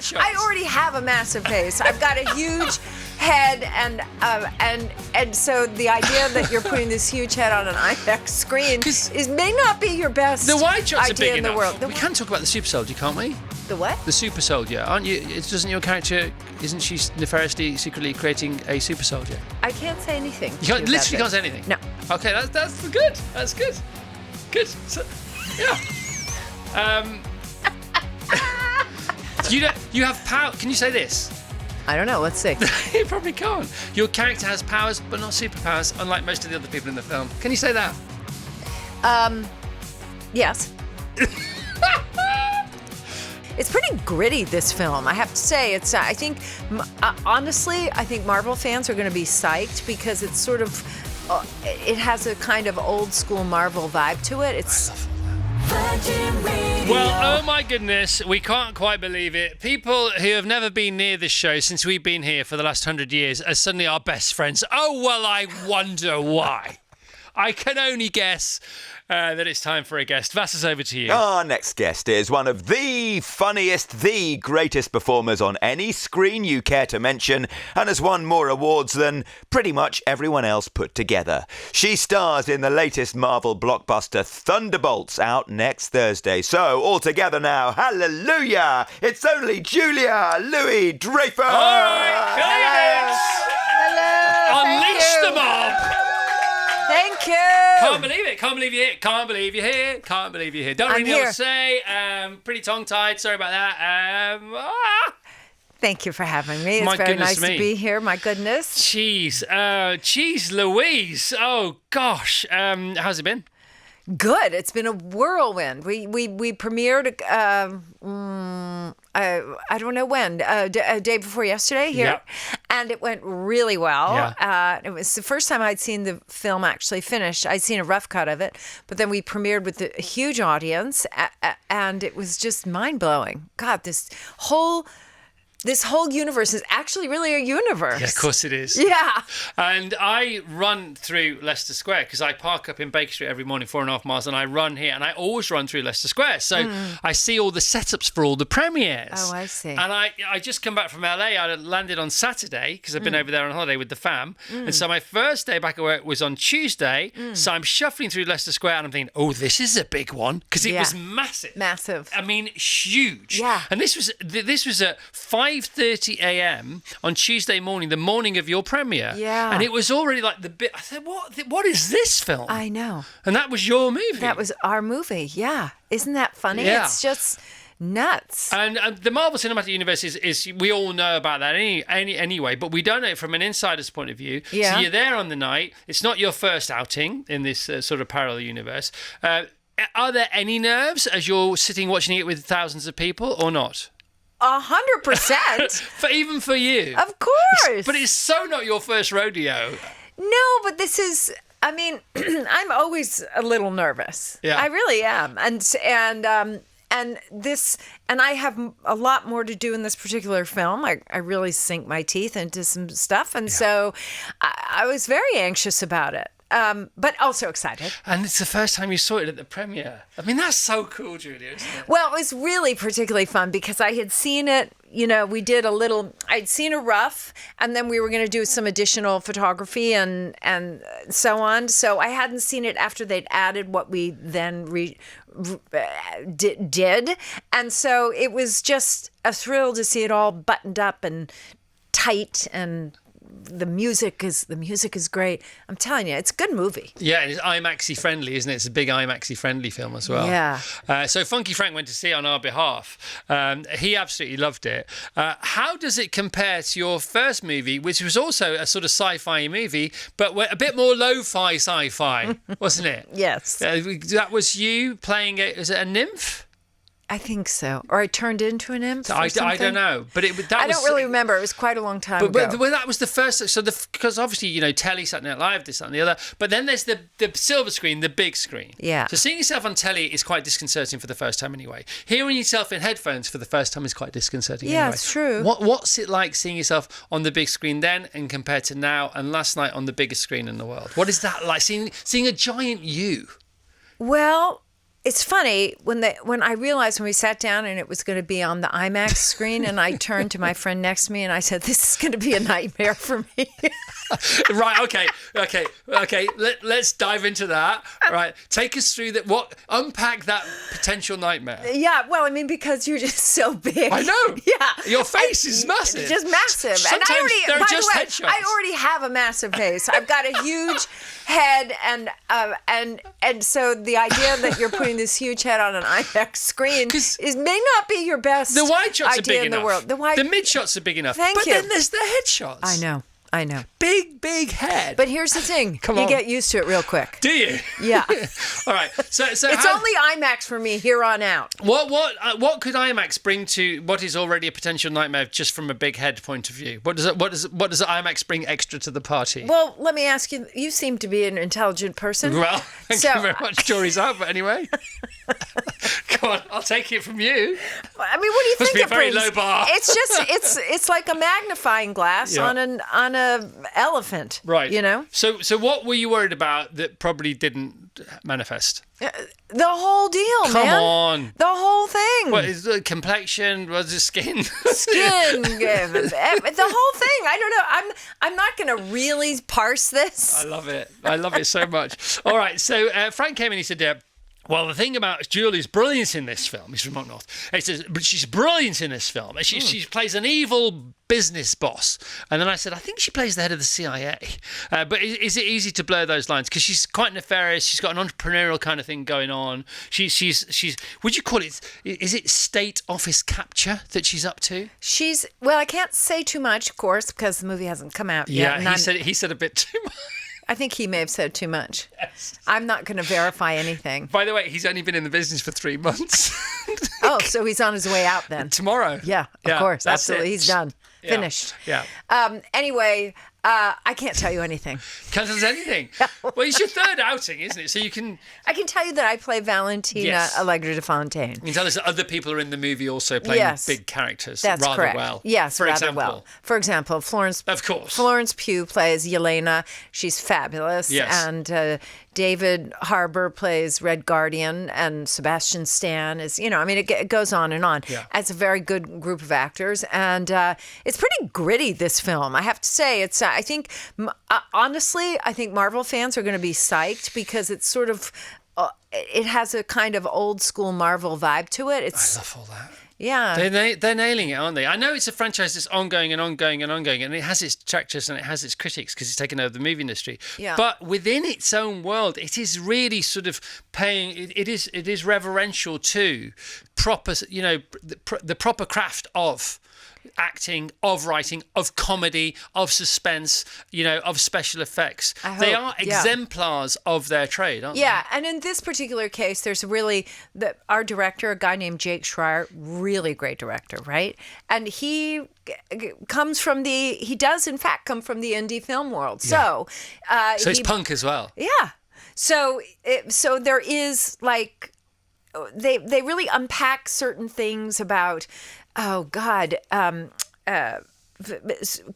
headshots. I already have a massive face. I've got a huge head, and so the idea that you're putting this huge head on an IMAX screen may not be your best the wide shots are big idea in enough. the world. We can talk about the super soldier, can't we? The what? The super soldier, aren't you? Isn't your character? Isn't she nefariously, secretly creating a super soldier? I can't say anything. You literally can't say anything. No. Okay, that's good. That's good. Good. So, yeah. You have power. Can you say this? I don't know. Let's see. You probably can't. Your character has powers, but not superpowers, unlike most of the other people in the film. Can you say that? Yes. It's pretty gritty, this film. I have to say, it's. I think, honestly, I think Marvel fans are going to be psyched because it's sort of, it has a kind of old school Marvel vibe to it. It's. Well, oh my goodness, we can't quite believe it. People who have never been near this show since we've been here for the last 100 years are suddenly our best friends. Oh, well, I wonder why. I can only guess that it's time for a guest. Vassos, over to you. Our next guest is one of the funniest, the greatest performers on any screen you care to mention, and has won more awards than pretty much everyone else put together. She stars in the latest Marvel blockbuster Thunderbolts, out next Thursday. So, all together now, hallelujah! It's only Julia Louis-Dreyfus! All right, Hello. Unleash the mob! Thank you. Can't believe it. Can't believe you're here. Can't believe you're here. Can't believe you're here. Don't really know what to say. Pretty tongue-tied. Sorry about that. Thank you for having me. It's very nice to be here. My goodness. Jeez Louise. Oh, gosh. How's it been? Good. It's been a whirlwind. We premiered, I don't know when, a day before yesterday here. Yep. And it went really well. Yeah. It was the first time I'd seen the film actually finished. I'd seen a rough cut of it, but then we premiered with a huge audience, and it was just mind-blowing. God, this whole universe is actually really a universe. Yeah, of course it is. Yeah. And I run through Leicester Square because I park up in Baker Street every morning, 4.5 miles, and I run here, and I always run through Leicester Square. So I see all the setups for all the premieres. Oh, I see. And I just come back from LA. I landed on Saturday because I've been over there on holiday with the fam. And so my first day back at work was on Tuesday. So I'm shuffling through Leicester Square and I'm thinking, oh, this is a big one because it was massive. Massive. I mean, huge. Yeah. And this was at 5:30 a.m. on Tuesday morning, the morning of your premiere. Yeah. And it was already like the bit. I said, what is this film? I know. And that was your movie. That was our movie. Yeah. Isn't that funny? Yeah. It's just nuts. And the Marvel Cinematic Universe is we all know about that anyway, but we don't know it from an insider's point of view. Yeah. So you're there on the night. It's not your first outing in this sort of parallel universe. Are there any nerves as you're sitting watching it with thousands of people or not? 100%. Even for you. Of course. But it's so not your first rodeo. No, but this is, I mean, I'm always a little nervous. Yeah. I really am. And I have a lot more to do in this particular film. I really sink my teeth into some stuff. And so I was very anxious about it. But also excited. And it's the first time you saw it at the premiere. I mean, that's so cool, Julia, isn't it? Well, it was really particularly fun because I had seen it, I'd seen a rough, and then we were going to do some additional photography and so on. So I hadn't seen it after they'd added what we then did. And so it was just a thrill to see it all buttoned up and tight, and the music is great. I'm telling you, it's a good movie. Yeah, it's IMAX-y friendly, isn't it? It's a big IMAX-y friendly film as well. Yeah. So Funky Frank went to see it on our behalf. He absolutely loved it. How does it compare to your first movie, which was also a sort of sci-fi movie, but a bit more lo-fi sci-fi, wasn't it? Yes. That was you playing was it a nymph? I think so. Or I turned into an imp. I don't know, but I don't really remember. It was quite a long time ago. But that was the first. So because obviously telly, Saturday Night Live, this that, and the other. But then there's the silver screen, the big screen. Yeah. So seeing yourself on telly is quite disconcerting for the first time anyway. Hearing yourself in headphones for the first time is quite disconcerting. Yeah, anyway. it's true. What's it like seeing yourself on the big screen then, and compared to now and last night on the biggest screen in the world? What is that like? Seeing a giant you. Well, it's funny when I realized when we sat down and it was going to be on the IMAX screen, and I turned to my friend next to me and I said, "This is going to be a nightmare for me." Right. Okay. Let's dive into that. Right. Take us through that. Unpack that potential nightmare. Yeah. Well, I mean, because you're just so big. I know. Yeah. Your face is massive. Just massive. Sometimes they're just headshots. I already have a massive face. I've got a huge head, and so the idea that you're putting this huge head on an IMAX screen may not be your best. The wide shots are big in enough. The world. The mid shots are big enough. Thank you. But then there's the headshots. I know. Big head. But here's the thing. You get used to it real quick. Do you? Yeah. All right. So it's only IMAX for me here on out. What could IMAX bring to what is already a potential nightmare just from a big head point of view? What does IMAX bring extra to the party? Well, let me ask you. You seem to be an intelligent person. Well, thank you very much. Jury's out, but anyway. Come on, I'll take it from you. I mean, what do you think it brings? Must be a very low bar. It's just it's like a magnifying glass on a elephant. Right. You know. So what were you worried about that probably didn't manifest? The whole deal, man. Come on. The whole thing. What is the complexion? Was it skin? Skin. The whole thing. I don't know. I'm not going to really parse this. I love it so much. All right. So Frank came in and he said, well, the thing about Julie's brilliance in this film, he's from Up North, he says, but she's brilliant in this film. She plays an evil business boss. And then I said, I think she plays the head of the CIA. But is it easy to blur those lines? Because she's quite nefarious. She's got an entrepreneurial kind of thing going on. She's would you call it, is it state office capture that she's up to? Well, I can't say too much, of course, because the movie hasn't come out yet. Yeah, he said a bit too much. I think he may have said too much. Yes. I'm not going to verify anything. By the way, he's only been in the business for 3 months. Oh, so he's on his way out then. Tomorrow. Yeah, of course. Absolutely. He's done. Yeah. Finished. Yeah. Anyway, I can't tell you anything. Can't tell us anything. Well, it's your third outing, isn't it? So you can... I can tell you that I play Valentina Allegra de Fontaine. You can tell us that other people are in the movie also playing big characters rather correct. well. Yes, rather well. For example, Florence Pugh plays Yelena. She's fabulous. Yes. And David Harbour plays Red Guardian, and Sebastian Stan is, it goes on and on. Yeah. It's a very good group of actors, and it's pretty gritty, this film. I have to say, it's. I think, honestly, Marvel fans are going to be psyched because it's sort of, it has a kind of old school Marvel vibe to it. I love all that. Yeah. They're nailing it, aren't they? I know it's a franchise that's ongoing and ongoing and ongoing, and it has its detractors and it has its critics because it's taken over the movie industry. Yeah. But within its own world, it is really sort of it is reverential to proper, the proper craft of acting, of writing, of comedy, of suspense, of special effects. They are exemplars of their trade, aren't they? Yeah, and in this particular case, there's really our director, a guy named Jake Schreier, really great director, right? And he does in fact come from the indie film world. Yeah. So he's punk as well. Yeah. So there is like they really unpack certain things about. Oh, God.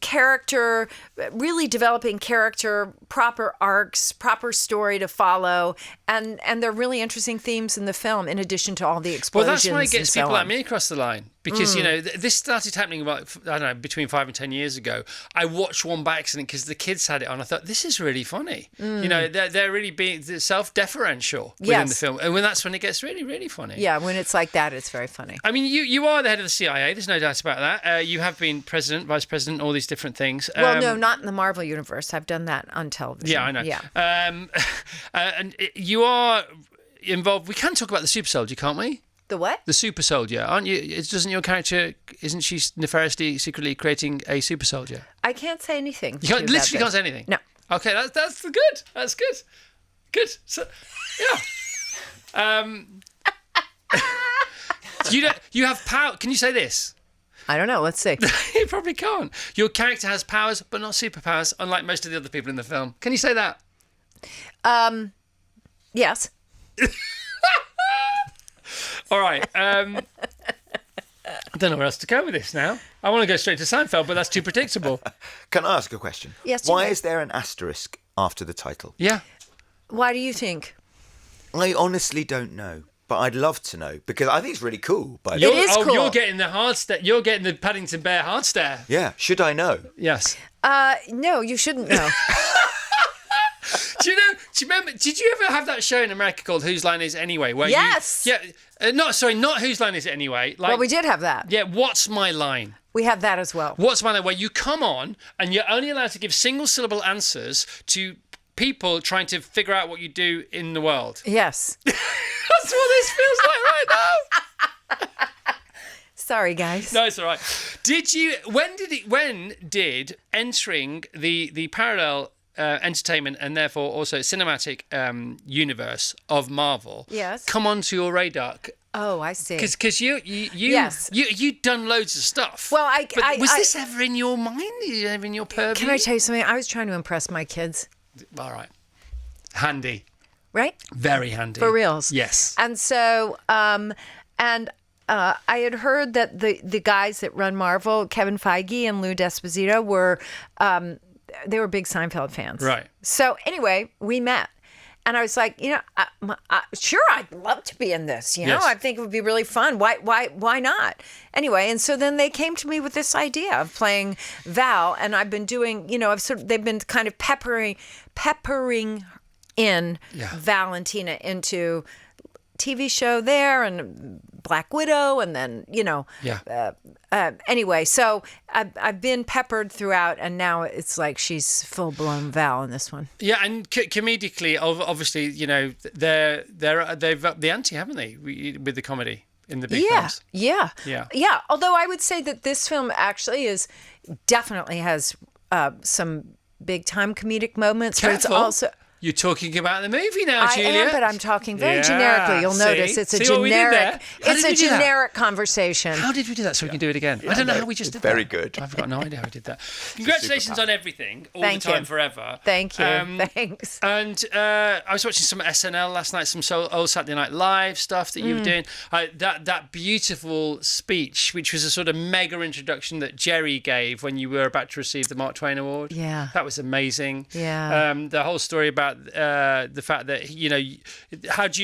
Character, really developing character, proper arcs, proper story to follow, and there are really interesting themes in the film in addition to all the explosions. Well, that's why it gets people like like me across the line. Because, this started happening about, I don't know, between 5 and 10 years ago. I watched one by accident because the kids had it on. I thought, this is really funny. They're really being self-deferential within the film. And that's when it gets really, really funny. Yeah, when it's like that, it's very funny. I mean, you are the head of the CIA. There's no doubt about that. You have been president, vice president, all these different things. Well, no, not in the Marvel universe. I've done that on television. Yeah, I know. Yeah. And you are involved. We can talk about the super soldier, can't we? The what? The super soldier, aren't you? Isn't your character? Isn't she nefariously, secretly creating a super soldier? I can't say anything. You literally can't say anything. No. Okay, that's good. That's good. Good. So, yeah. You have power. Can you say this? I don't know. Let's see. You probably can't. Your character has powers, but not superpowers, unlike most of the other people in the film. Can you say that? Yes. All right. I don't know where else to go with this now. I want to go straight to Seinfeld, but that's too predictable. Can I ask a question? Yes. Why is there an asterisk after the title? Yeah. Why do you think? I honestly don't know. but I'd love to know because I think it's really cool. By the It way. is cool. You're getting the hard stare. You're getting the Paddington Bear hard stare. Yeah, should I know? Yes. No, you shouldn't know. Do you remember? Did you ever have that show in America called Whose Line Is It Anyway? Where Yes. Not Whose Line Is It Anyway. Like, Well, we did have that. Yeah, What's My Line? We have that as well. What's My Line? Where you come on and you're only allowed to give single syllable answers to people trying to figure out what you do in the world. Yes. That's what this feels like right now. Sorry, guys. No, it's all right. When did entering the parallel entertainment and therefore also cinematic universe of Marvel Yes. come onto your radar? Oh, I see. Because Yes. you'd done loads of stuff. Well, But was this ever in your mind? Ever in your purview? Can I tell you something? I was trying to impress my kids, All right. Handy. right? Very handy. For reals. Yes. And so, I had heard that the guys that run Marvel, Kevin Feige and Lou D'Esposito, were they were big Seinfeld fans. Right. So anyway, we met. And I was like, sure, I'd love to be in this. You know, Yes. I think it would be really fun. Why not? Anyway, and so then they came to me with this idea of playing Val, and I've been doing, they've been kind of peppering in Valentina into TV show there and Black Widow, and then anyway, so I've been peppered throughout, and now it's like she's full blown Val in this one. Yeah, and comedically, obviously, they've upped the ante, haven't they, with the comedy in the big films? Yeah. Although I would say that this film actually definitely has some big time comedic moments, but it's Careful. also. You're talking about the movie now, Julia. I am, but I'm talking very Yeah, generically. You'll see? notice it's a See what we did there? generic. How It's did a we do that? generic conversation. How did we do that so we can do it again? I don't know how we just did that. Very good. I've got no idea how we did that. Congratulations on everything, all Thank the time, you. forever. Thank you. Thanks. And I was watching some SNL last night, some old Saturday Night Live stuff that you were doing. That beautiful speech, which was a sort of mega introduction that Jerry gave when you were about to receive the Mark Twain Award. Yeah. That was amazing. Yeah. The whole story about the fact that how do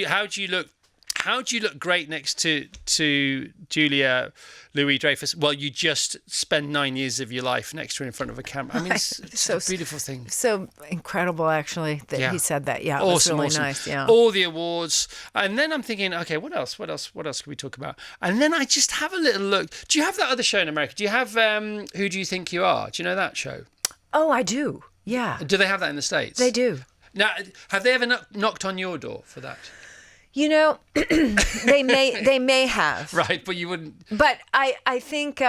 you look great next to Julia Louis-Dreyfus? Well, you just spend 9 years of your life next to her in front of a camera. I mean, it's So- a beautiful thing. So incredible, actually, that he said that. Yeah, it was Awesome, really awesome. nice. Yeah. All the awards, and then I'm thinking, okay, what else can we talk about? And then I just have a little look. Do you have that other show in America? Do you have Who Do You Think You Are? Do you know that show? Oh, I do. Yeah, Do they have that in the States? they do. Now, have they ever knocked on your door for that? They may have. Right, but you wouldn't. But I think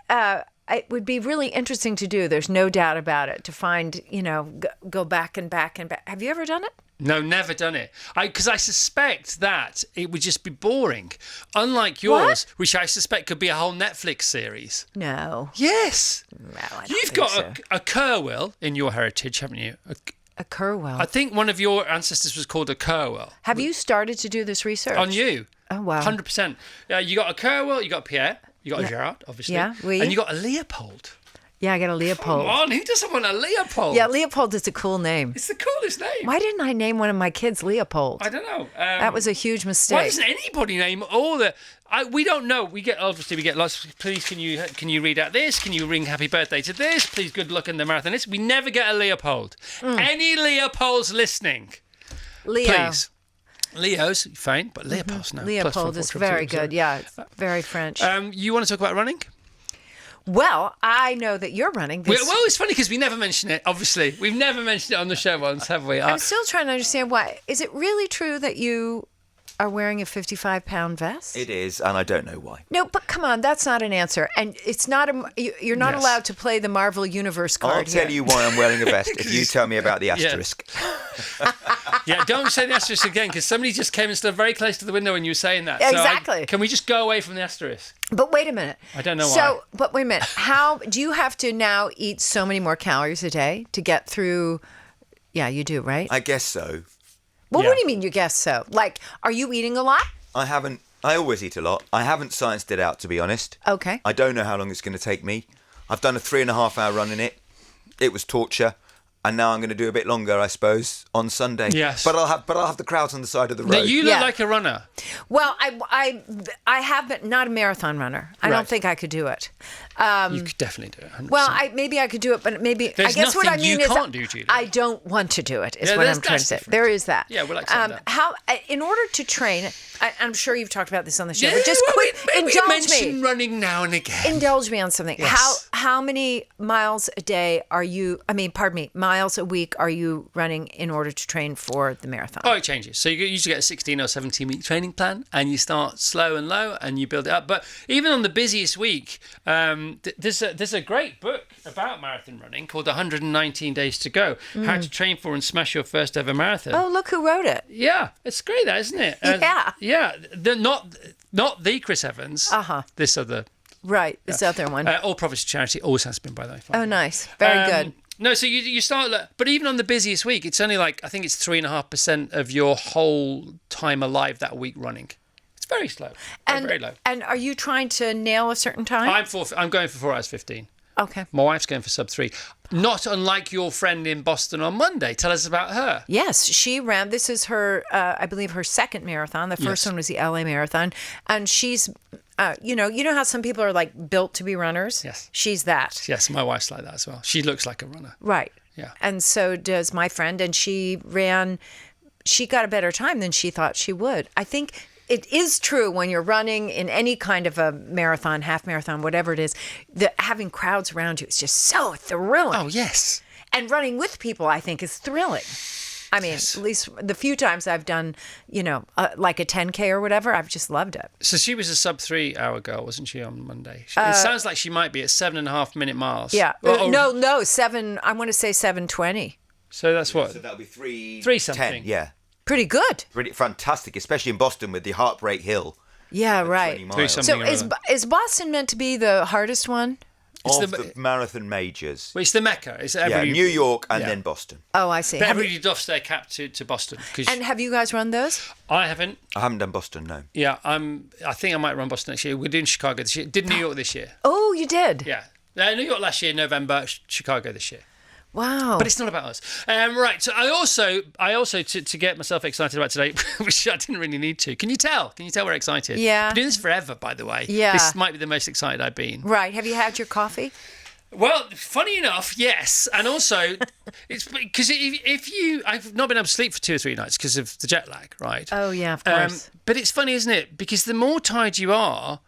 it would be really interesting to do. There's no doubt about it. To find, go back and back and back. Have you ever done it? No, never done it. Because I suspect that it would just be boring. Unlike yours, which I suspect could be a whole Netflix series. No. Yes. No, I don't You've think got so. a Kerwell in your heritage, haven't you? A Kerwell. I think one of your ancestors was called a Kerwell. Have you started to do this research? On you. Oh, wow. 100%. You got a Kerwell, you got a Pierre, you got a Gerard, obviously. Yeah, oui. And you got a Leopold. Yeah, I got a Leopold. Come on, who doesn't want a Leopold? Yeah, Leopold is a cool name. It's the coolest name. Why didn't I name one of my kids Leopold? I don't know. That was a huge Why mistake. doesn't anybody name all the? We don't know. We get lots. Please, can you read out this? Can you ring happy birthday to this? Please, good luck in the marathon. This we never get a Leopold. Any Leopolds listening? Leo. Please. Leo's fine, but Leopold's no. Leopold is very good. Yeah, it's very French. You want to talk about running? Well, I know that you're running Well, this. it's funny because we never mention it. Obviously, we've never mentioned it on the show once, have we? I'm still trying to understand why. Is it really true that you are wearing a 55-pound vest? It is, and I don't know why. No, but come on, that's not an answer. And it's not you're not Yes. allowed to play the Marvel Universe card I'll tell here. you why I'm wearing a vest if you tell me about the asterisk. Yeah, don't say the asterisk again because somebody just came and stood very close to the window when you were saying that. So Exactly. can we just go away from the asterisk? But wait a minute. I don't know so, why. But wait a minute. How do you have to now eat so many more calories a day to get through? Yeah, you do, right? I guess so. Well, Yeah. what do you mean you guess so? Like, are you eating a lot? I always eat a lot. I haven't scienced it out, to be honest. Okay. I don't know how long it's going to take me. I've done a 3.5 hour run in it. It was torture. And now I'm going to do a bit longer, I suppose, on Sunday. Yes. But I'll have the crowds on the side of the road. Now, you look Yeah. like a runner. Well, I have been not a marathon runner. I don't Right. think I could do it. You could definitely do it. 100%. Well, maybe I could do it, but maybe There's I guess what I nothing mean you is can't do, Julia. I don't want to do it. Is Yeah, what that's I'm trying to say. different. There is that. Yeah, we'll accept that. How in order to train, I'm sure you've talked about this on the show, Yeah, but just well, quick, we indulge mention me. running now and again. Indulge me on something. Yes. How many miles a day are you? I mean, pardon me, miles a week are you running in order to train for the marathon? Oh, it changes. So you usually get a 16 or 17 week training plan, and you start slow and low, and you build it up. But even on the busiest week, there's a great book about marathon running called 119 Days to Go: How to Train for and Smash Your First Ever Marathon. Oh, look who wrote it. Yeah, it's great, that isn't it? Yeah. Yeah. Not the Chris Evans. This other. Right, this other one. All profits to charity always has been, by the way. Oh, nice. Very good. No, so you start, but even on the busiest week, it's only like, I think it's 3.5% of your whole time alive that week running. It's very slow. Very low. And are you trying to nail a certain time? I'm going for 4 hours 15. Okay. My wife's going for sub 3. Not unlike your friend in Boston on Monday. Tell us about her. Yes, she ran. This is her, I believe, her second marathon. The first Yes. one was the LA Marathon, and she's, you know how some people are like built to be runners. Yes. She's that. Yes, my wife's like that as well. She looks like a runner. Right. Yeah. And so does my friend, and she got a better time than she thought she would. I think it is true when you're running in any kind of a marathon, half marathon, whatever it is, that having crowds around you is just so thrilling. Oh, yes. And running with people, I think, is thrilling. I mean, at least the few times I've done, like a 10K or whatever, I've just loved it. So she was a sub 3 hour girl, wasn't she, on Monday? It sounds like she might be at 7.5 minute miles. Yeah. Well, No, 7, I want to say 7:20. So that's what? So that'll be 3 3 something. 10, yeah. Pretty good. Pretty fantastic, especially in Boston with the Heartbreak Hill. Yeah, 20 right. miles. 3 something. So is Boston meant to be the hardest one? It's Of the- the marathon majors. Well, it's the Mecca. It's Yeah, every, New York and yeah. then Boston. Oh, I see. But everybody doffs their cap to Boston. 'Cause And have you guys run those? I haven't. I haven't done Boston, no. Yeah, I think I might run Boston next year. We're doing Chicago this year. Did New York this year. Oh, you did? Yeah. New York last year, November. Chicago this year. Wow. But it's not about us. Right. So I also to get myself excited about today, which I didn't really need to. Can you tell? We're excited? Yeah. I've been doing this forever, by the way. Yeah. This might be the most excited I've been. Right. Have you had your coffee? Well, funny enough, yes. And also, it's because I've not been able to sleep for 2 or 3 nights because of the jet lag, right? Oh, yeah, of course. But it's funny, isn't it? Because the more tired you are,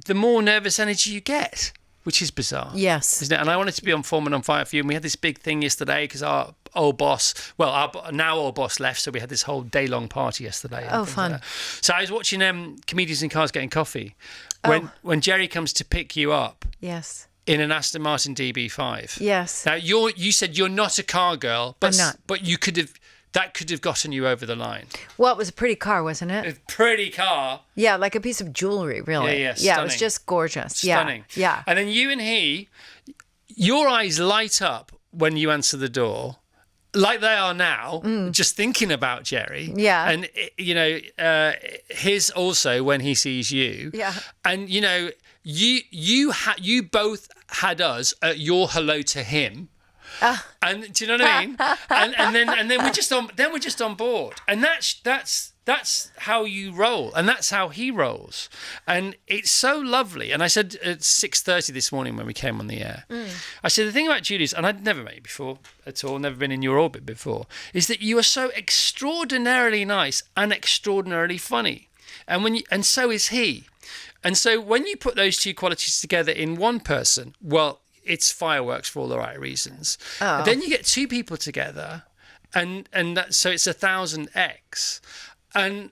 the more nervous energy you get, which is bizarre. Yes. Isn't it? And I wanted to be on form and on fire for you. And we had this big thing yesterday because our old boss, our now old boss left. So we had this whole day-long party yesterday. Oh, fun. Like so I was watching Comedians in Cars Getting Coffee. Oh. When Jerry comes to pick you up Yes. in an Aston Martin DB5. Yes. Now, you said you're not a car girl, but, I'm not. But that could have gotten you over the line. Well, it was a pretty car, wasn't it? A pretty car. Yeah, like a piece of jewelry, really. Yeah, Yeah, it was stunning. just gorgeous. Stunning. Yeah. And then you and your eyes light up when you answer the door, like they are now, just thinking about Jerry. Yeah. And, his also when he sees you. Yeah. And, you both had us at your hello to him. And do you know what I mean? and then we're just on board. And that's how you roll, and that's how he rolls, and it's so lovely. And I said at 6:30 this morning when we came on the air, I said the thing about Julia's, and I'd never met you before at all, never been in your orbit before, is that you are so extraordinarily nice and extraordinarily funny, and so is he. And so when you put those two qualities together in one person, well, it's fireworks for all the right reasons. Oh. Then you get two people together, and so it's 1,000x. And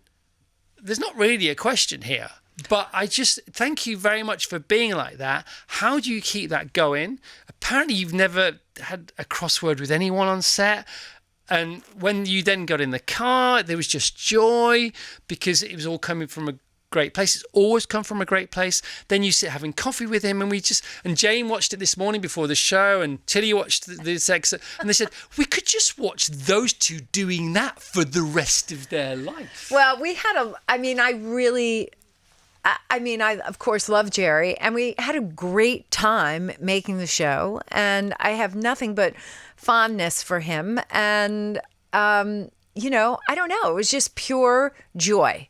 there's not really a question here, but I just thank you very much for being like that. How do you keep that going? Apparently you've never had a crossword with anyone on set. And when you then got in the car, there was just joy because it was all coming from a great place. It's always come from a great place. Then you sit having coffee with him, and Jane watched it this morning before the show, and Tilly watched this exit, and they said we could just watch those two doing that for the rest of their life. Well, we had I I mean, I of course love Jerry, and we had a great time making the show, and I have nothing but fondness for him. And you know, I don't know, it was just pure joy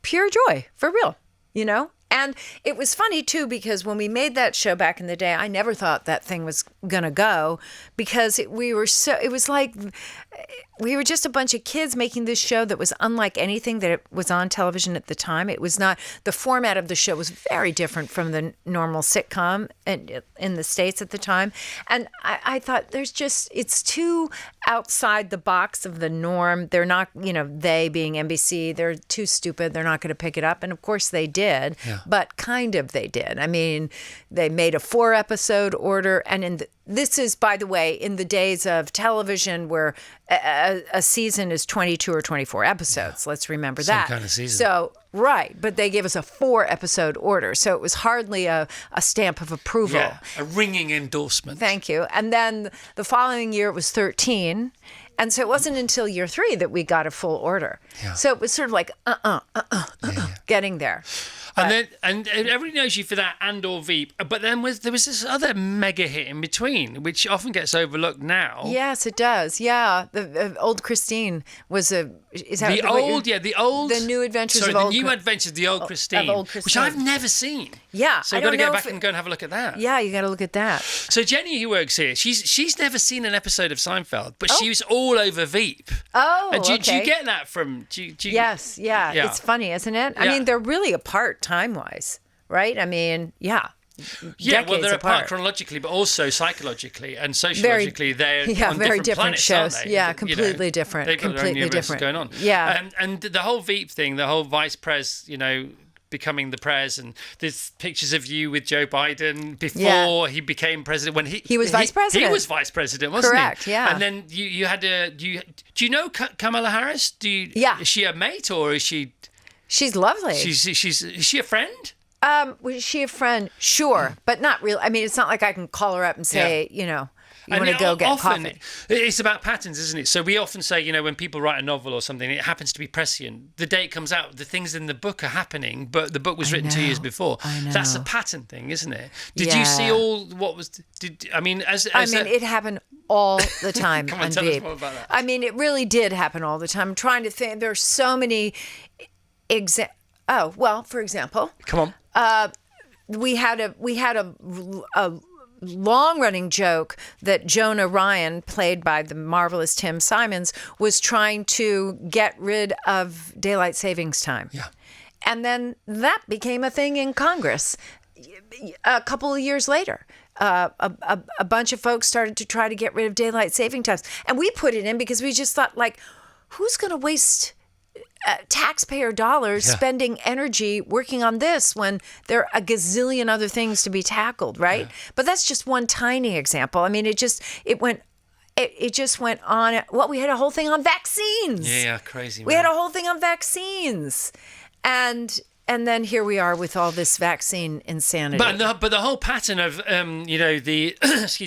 for real, you know. And it was funny too, because when we made that show back in the day, I never thought that thing was gonna go, because it was like we were just a bunch of kids making this show that was unlike anything that was on television at the time. It was not, the format of the show was very different from the normal sitcom in the States at the time. And I thought, it's too outside the box of the norm. They're not, you know, they being NBC, they're too stupid. They're not going to pick it up. And of course they did, but kind of they did. I mean, they made a 4-episode order. And this is, by the way, in the days of television where a season is 22 or 24 episodes. Let's remember that. Some kind of season. So, right. But they gave us a 4-episode order. So it was hardly a stamp of approval. Yeah, a ringing endorsement. Thank you. And then the following year it was 13. And so it wasn't until year 3 that we got a full order. Yeah. So it was sort of like, getting there. And then, and everybody knows you for that and/or Veep, but then there was this other mega hit in between, which often gets overlooked now. Yes, it does. Yeah, the old Christine was a. Is that the New Adventures sorry, of Old. The New Adventures of the Old Christine, which I've never seen. Yeah, so I've got to go back and go and have a look at that. Yeah, you got to look at that. So Jenny, who works here, she's never seen an episode of Seinfeld, but she was all over Veep. Oh, and do okay. you get that from? Yes, yeah, it's funny, isn't it? I mean, they're really apart time-wise, right? I mean, yeah. Yeah, well, they're apart apart chronologically, but also psychologically and sociologically. They're on very different different planets, shows. aren't they? Yeah, completely different. They've got their own completely universes different. going on. Yeah, and the whole Veep thing, the whole vice pres, you know, becoming the pres, and there's pictures of you with Joe Biden before he became president. When he was vice president. He was vice president, wasn't he? Correct. Yeah. And then you had to. Do you know Kamala Harris? Yeah. Is she a mate or is she? She's lovely. Is she a friend? Was she a friend? Sure, but not real. I mean, it's not like I can call her up and say, you know, you want to go get coffee. It's about patterns, isn't it? So we often say, you know, when people write a novel or something, it happens to be prescient. The day it comes out, the things in the book are happening, but the book was written 2 years before. I know. That's a pattern thing, isn't it? Did you see all what was? It happened all the time Come on, on tell Veep. us more about that. I mean, it really did happen all the time. I'm trying to think. There's so many. For example. Come on. We had a long-running joke that Jonah Ryan, played by the marvelous Tim Simons, was trying to get rid of daylight savings time. Yeah. And then that became a thing in Congress a couple of years later. A bunch of folks started to try to get rid of daylight saving times. And we put it in because we just thought, like, who's going to waste taxpayer dollars spending energy working on this when there are a gazillion other things to be tackled, right? Yeah. But that's just one tiny example. I mean, it just went on. Well, we had a whole thing on vaccines. Yeah, crazy. We had a whole thing on vaccines, and then here we are with all this vaccine insanity. But the whole pattern of the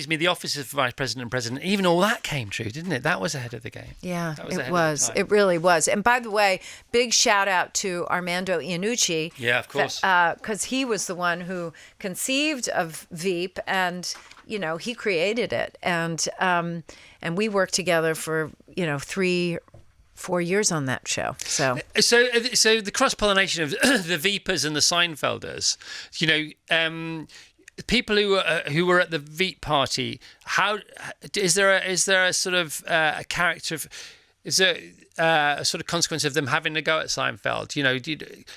the offices of vice president and president, even all that came true, didn't it? That was ahead of the game. Yeah, it was. It really was. And by the way, big shout out to Armando Iannucci. Yeah, of course. Because he was the one who conceived of Veep, and he created it, and we worked together for 3-4 years on that show. So the cross-pollination of the Veepers and the Seinfelders, people who were at the Veep party, how is there a sort of a character of, is there a sort of consequence of them having to go at Seinfeld,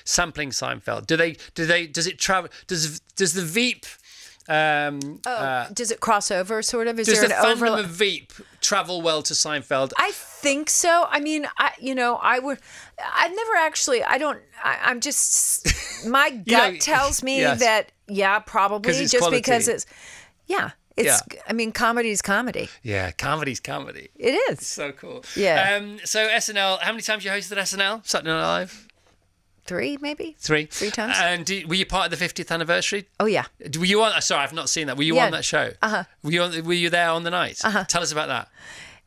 sampling Seinfeld? Does it travel, does the Veep does it cross over, sort of? Is does there the an fandom overlap? of Veep travel well to Seinfeld? I think so. I mean, I'm just, my gut tells me that, probably, just quality. because I mean, comedy's comedy. Yeah, comedy's comedy. It is. It's so cool. Yeah. So SNL, how many times you hosted SNL? Saturday Night Live? 3, maybe? 3 times. And were you part of the 50th anniversary? Oh, yeah. Were you on? Sorry, I've not seen that. Were you on that show? Uh-huh. Were you there on the night? Uh-huh. Tell us about that.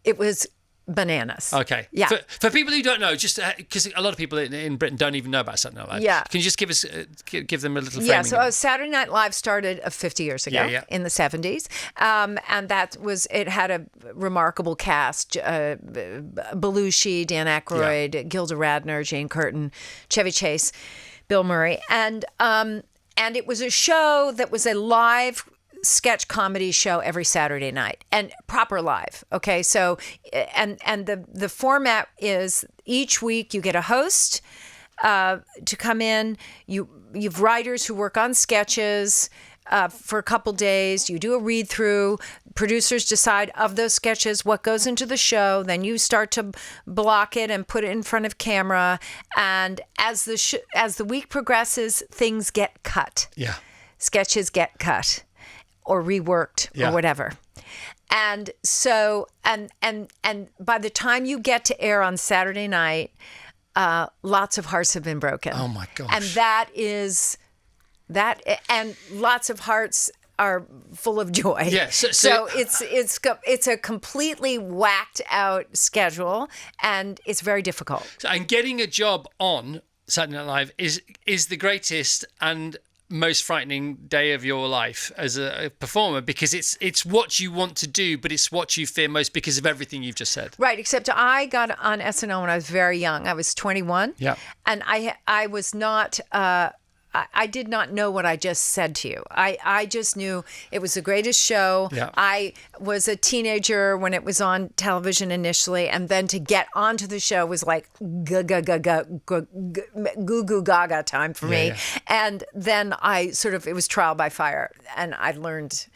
It was bananas. Okay. Yeah. For people who don't know, just because a lot of people in Britain don't even know about Saturday Night Live. Yeah. Can you just give us give them a little framing? Yeah, so Saturday Night Live started 50 years ago Yeah. in the 70s. And it had a remarkable cast. Belushi, Dan Aykroyd, Gilda Radner, Jane Curtin, Chevy Chase, Bill Murray. And it was a show that was a live sketch comedy show every Saturday night, and proper live. Okay, so and the format is each week you get a host to come in. You've writers who work on sketches for a couple days. You do a read through. Producers decide of those sketches what goes into the show. Then you start to block it and put it in front of camera. And as the week progresses, things get cut. Yeah. Sketches get cut or reworked or whatever. And so, and by the time you get to air on Saturday night, lots of hearts have been broken. Oh my gosh. And and lots of hearts are full of joy. Yeah, so it's a completely whacked out schedule, and it's very difficult. And getting a job on Saturday Night Live is the greatest and most frightening day of your life as a performer, because it's what you want to do, but it's what you fear most because of everything you've just said. Right, except I got on SNL when I was very young. I was 21. Yeah. And I was not I did not know what I just said to you. I just knew it was the greatest show. Yeah. I was a teenager when it was on television initially, and then to get onto the show was like goo goo gaga time for me. Yeah. And then it was trial by fire, and I learned.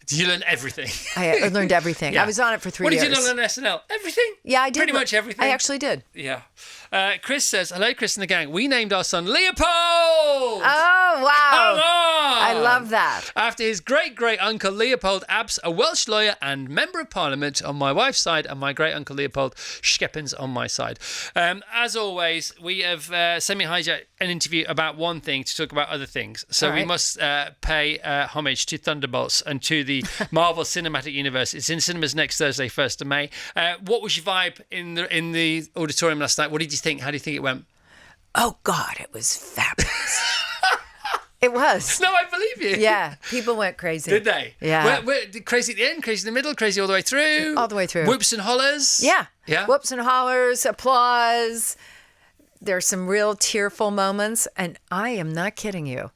Did you learn everything? I learned everything. Yeah. I was on it for 3 years. What did you learn on SNL? Everything? Yeah, I did. Pretty much everything. I actually did. Yeah. Chris says, hello, Chris and the gang. We named our son Leopold. Oh, wow. Come on. I love that. After his great-great-uncle Leopold Abs, a Welsh lawyer and member of Parliament on my wife's side, and my great-uncle Leopold Schkeppens on my side. As always, we have semi-hijacked an interview about one thing to talk about other things. So we must pay homage to Thunderbolts and to the Marvel Cinematic Universe. It's in cinemas next Thursday, 1st of May. What was your vibe in the auditorium last night? What did you think? How do you think it went? Oh, God, it was fabulous. It was. No, I believe you. Yeah, people went crazy. Did they? Yeah. Crazy at the end, crazy in the middle, crazy all the way through? All the way through. Whoops and hollers? Yeah. Yeah? Whoops and hollers, applause. There's some real tearful moments, and I am not kidding you.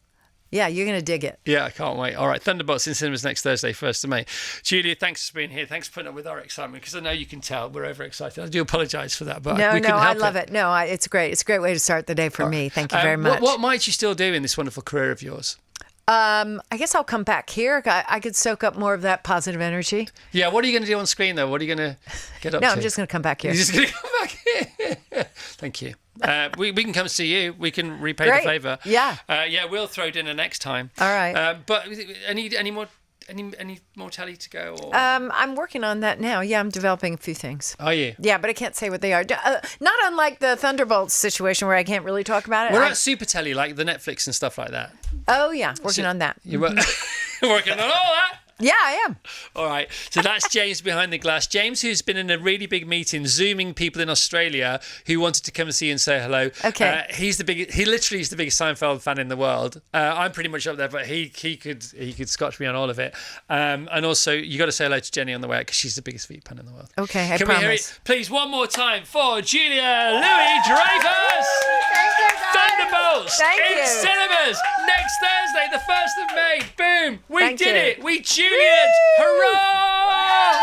Yeah, you're going to dig it. Yeah, I can't wait. All right, Thunderbolts in cinemas next Thursday, 1st of May. Julia, thanks for being here. Thanks for putting up with our excitement, because I know you can tell we're overexcited. I do apologise for that, but we couldn't help I love it. No, it's great. It's a great way to start the day for me. Thank you very much. What might you still do in this wonderful career of yours? I guess I'll come back here. I could soak up more of that positive energy. Yeah, what are you going to do on screen, though? What are you going to get up to? No, I'm just going to come back here. You're just going to come back here? Thank you. We can come see you. We can repay the favour. Yeah. We'll throw dinner next time. All right. But any more telly to go? Or? I'm working on that now. Yeah, I'm developing a few things. Are you? Yeah, but I can't say what they are. Not unlike the Thunderbolts situation where I can't really talk about it. What about super telly, like the Netflix and stuff like that? Oh, yeah, working on that. You're working on all that? Yeah, I am. All right. So that's James behind the glass. James, who's been in a really big meeting, Zooming people in Australia who wanted to come and see and say hello. Okay. He literally is the biggest Seinfeld fan in the world. I'm pretty much up there, but he could scotch me on all of it. And also, you got to say hello to Jenny on the way out, because she's the biggest feet pan in the world. Okay, I Can promise. we hear it, please, one more time for Julia Louis-Dreyfus? Thank you, guys. Thunderbolts Thank in you. cinemas next Thursday, the 1st of May. Boom. We Thank did you. it. We Julia'd. Hurrah!